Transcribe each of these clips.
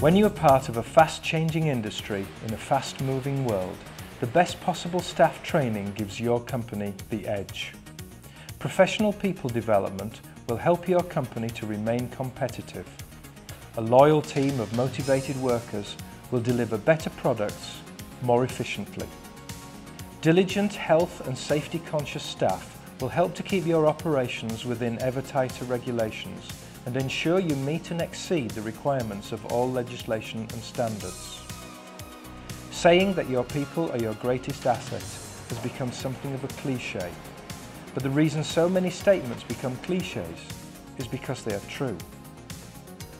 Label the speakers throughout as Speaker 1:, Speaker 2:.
Speaker 1: When you are part of a fast-changing industry in a fast-moving world, the best possible staff training gives your company the edge. Professional people development will help your company to remain competitive. A loyal team of motivated workers will deliver better products more efficiently. Diligent health and safety conscious staff will help to keep your operations within ever tighter regulations and ensure you meet and exceed the requirements of all legislation and standards. Saying that your people are your greatest asset has become something of a cliche, but the reason so many statements become cliches is because they are true.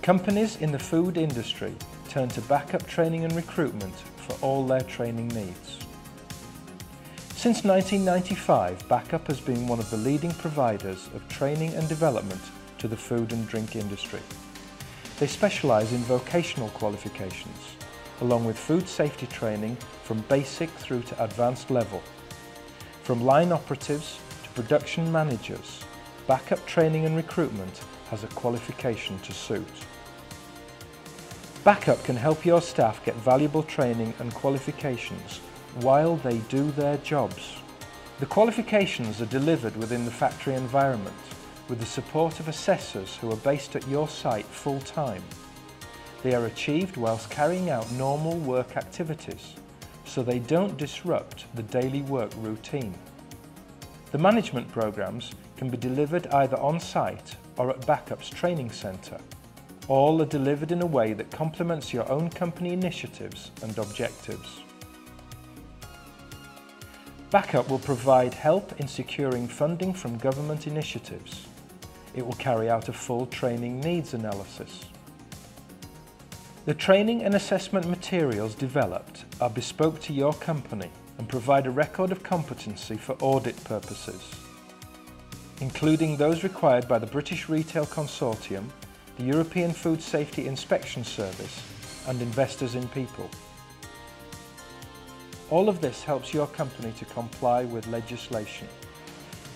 Speaker 1: Companies in the food industry turn to backup training and recruitment for all their training needs. Since 1995, Backup has been one of the leading providers of training and development to the food and drink industry. They specialise in vocational qualifications, along with food safety training from basic through to advanced level. From line operatives to production managers, Backup training and recruitment has a qualification to suit. Backup can help your staff get valuable training and qualifications while they do their jobs. The qualifications are delivered within the factory environment with the support of assessors who are based at your site full-time. They are achieved whilst carrying out normal work activities, so they don't disrupt the daily work routine. The management programs can be delivered either on-site or at Backup's training centre. All are delivered in a way that complements your own company initiatives and objectives. Backup will provide help in securing funding from government initiatives. It will carry out a full training needs analysis. The training and assessment materials developed are bespoke to your company and provide a record of competency for audit purposes, including those required by the British Retail Consortium, the European Food Safety Inspection Service and Investors in People. All of this helps your company to comply with legislation.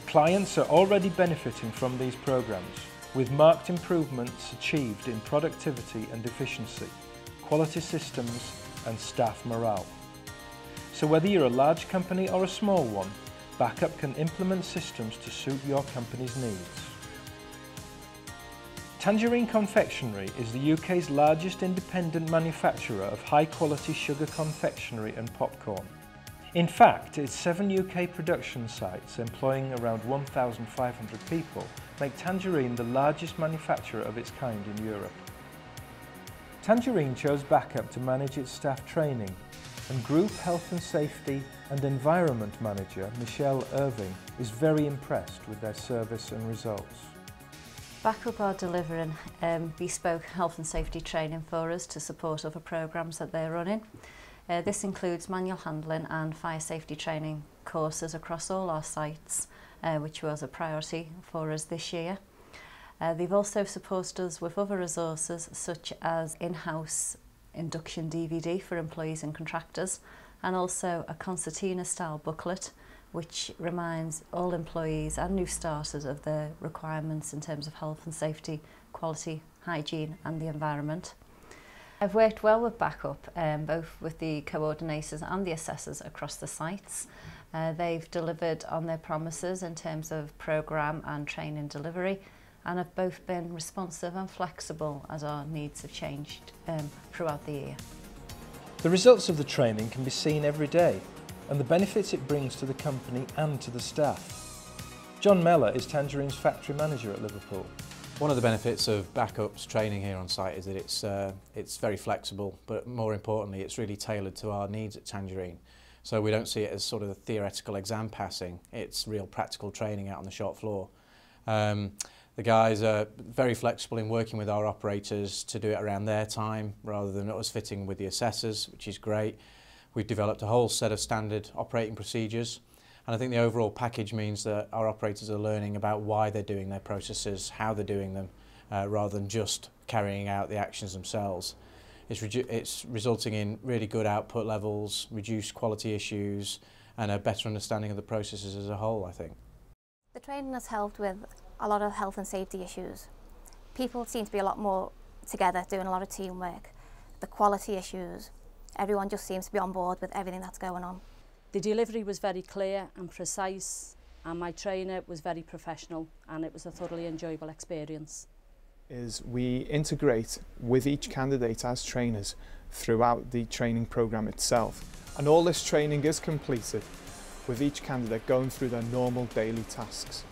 Speaker 1: Clients are already benefiting from these programs, with marked improvements achieved in productivity and efficiency, quality systems and staff morale. So whether you're a large company or a small one, Backup can implement systems to suit your company's needs. Tangerine Confectionery is the UK's largest independent manufacturer of high-quality sugar confectionery and popcorn. In fact, its 7 UK production sites, employing around 1,500 people, make Tangerine the largest manufacturer of its kind in Europe. Tangerine chose Backup to manage its staff training, and Group Health and Safety and Environment Manager Michelle Irving is very impressed with their service and results.
Speaker 2: Backup are delivering bespoke health and safety training for us to support other programmes that they're running. This includes manual handling and fire safety training courses across all our sites, which was a priority for us this year. They've also supported us with other resources such as in-house induction DVD for employees and contractors, and also a concertina style booklet which reminds all employees and new starters of the requirements in terms of health and safety, quality, hygiene and the environment. I've worked well with Backup, both with the coordinators and the assessors across the sites. They've delivered on their promises in terms of programme and training delivery, and have both been responsive and flexible as our needs have changed throughout the year.
Speaker 1: The results of the training can be seen every day, and the benefits it brings to the company and to the staff. John Mellor is Tangerine's factory manager at Liverpool.
Speaker 3: One of the benefits of Backup's training here on site is that it's very flexible, but more importantly it's really tailored to our needs at Tangerine. So we don't see it as sort of a theoretical exam passing, it's real practical training out on the shop floor. The guys are very flexible in working with our operators to do it around their time rather than us fitting with the assessors, which is great. We've developed a whole set of standard operating procedures, and I think the overall package means that our operators are learning about why they're doing their processes, how they're doing them, rather than just carrying out the actions themselves. It's resulting in really good output levels, reduced quality issues, and a better understanding of the processes as a whole, I think.
Speaker 4: The training has helped with a lot of health and safety issues. People seem to be a lot more together, doing a lot of teamwork. the quality issues. Everyone just seems to be on board with everything that's going on.
Speaker 5: The delivery was very clear and precise, and my trainer was very professional, and it was a thoroughly enjoyable experience.
Speaker 6: We integrate with each candidate as trainers throughout the training programme itself, and all this training is completed with each candidate going through their normal daily tasks.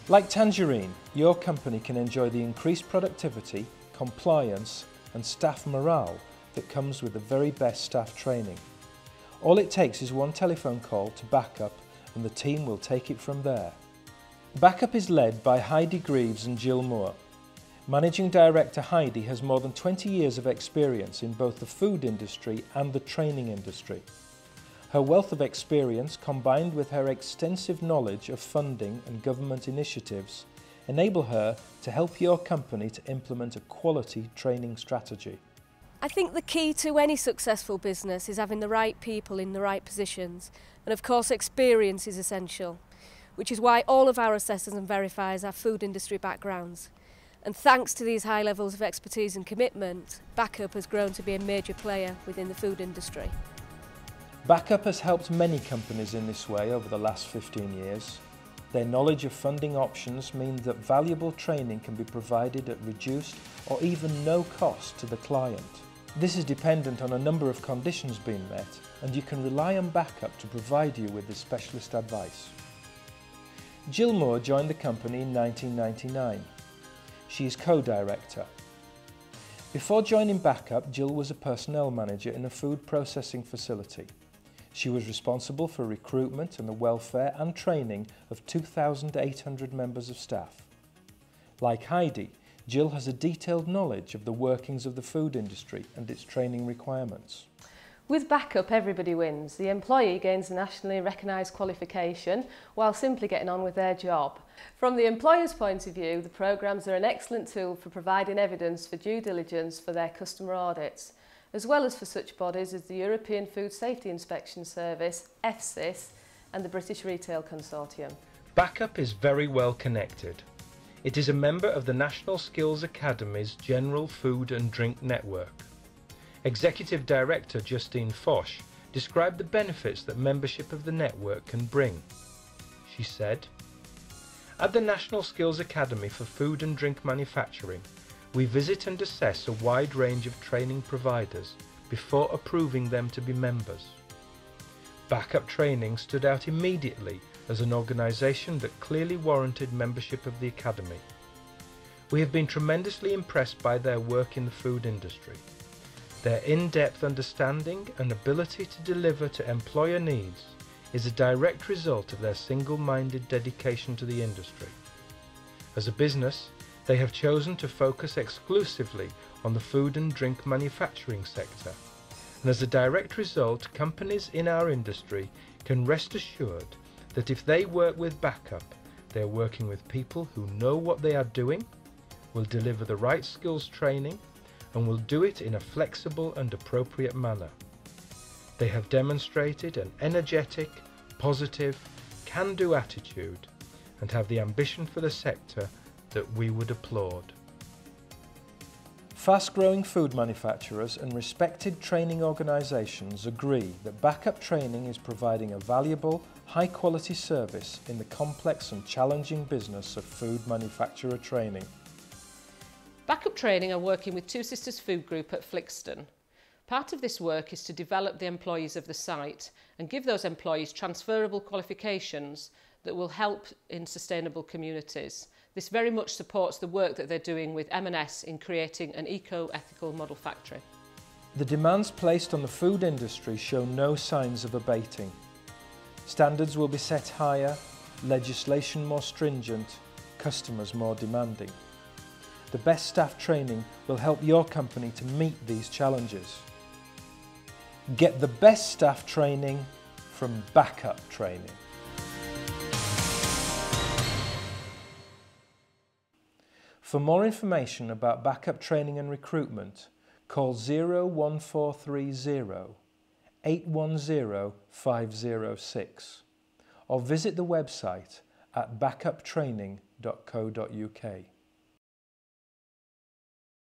Speaker 1: Like Tangerine, your company can enjoy the increased productivity, compliance and staff morale that comes with the very best staff training. All it takes is one telephone call to Backup and the team will take it from there. Backup is led by Heidi Greaves and Jill Moore. Managing Director Heidi has more than 20 years of experience in both the food industry and the training industry. Her wealth of experience, combined with her extensive knowledge of funding and government initiatives, enable her to help your company to implement a quality training strategy.
Speaker 7: I think the key to any successful business is having the right people in the right positions, and of course experience is essential, which is why all of our assessors and verifiers have food industry backgrounds. And thanks to these high levels of expertise and commitment, Backup has grown to be a major player within the food industry.
Speaker 1: Backup has helped many companies in this way over the last 15 years. Their knowledge of funding options means that valuable training can be provided at reduced or even no cost to the client. This is dependent on a number of conditions being met, and you can rely on Backup to provide you with this specialist advice. Jill Moore joined the company in 1999. She is co-director. Before joining Backup, Jill was a personnel manager in a food processing facility. She was responsible for recruitment and the welfare and training of 2,800 members of staff. Like Heidi, Jill has a detailed knowledge of the workings of the food industry and its training requirements.
Speaker 8: With Backup, everybody wins. The employee gains a nationally recognised qualification while simply getting on with their job. From the employer's point of view, the programmes are an excellent tool for providing evidence for due diligence for their customer audits, as well as for such bodies as the European Food Safety Inspection Service, FSIS, and the British Retail Consortium.
Speaker 1: Backup is very well connected. It is a member of the National Skills Academy's General Food and Drink Network. Executive Director Justine Foch described the benefits that membership of the network can bring. She said, "At the National Skills Academy for Food and Drink Manufacturing, we visit and assess a wide range of training providers before approving them to be members. Backup Training stood out immediately as an organisation that clearly warranted membership of the Academy. We have been tremendously impressed by their work in the food industry. Their in-depth understanding and ability to deliver to employer needs is a direct result of their single-minded dedication to the industry. As a business, they have chosen to focus exclusively on the food and drink manufacturing sector, and as a direct result, companies in our industry can rest assured that if they work with Backup, they are working with people who know what they are doing, will deliver the right skills training, and will do it in a flexible and appropriate manner. They have demonstrated an energetic, positive, can-do attitude and have the ambition for the sector that we would applaud." Fast-growing food manufacturers and respected training organisations agree that Backup Training is providing a valuable, high-quality service in the complex and challenging business of food manufacturer training.
Speaker 8: Backup Training are working with Two Sisters Food Group at Flixton. Part of this work is to develop the employees of the site and give those employees transferable qualifications that will help in sustainable communities. This very much supports the work that they're doing with M&S in creating an eco-ethical model factory.
Speaker 1: The demands placed on the food industry show no signs of abating. Standards will be set higher, legislation more stringent, customers more demanding. The best staff training will help your company to meet these challenges. Get the best staff training from Backup Training. For more information about Backup Training and recruitment, call 01430 810 506 or visit the website at backuptraining.co.uk.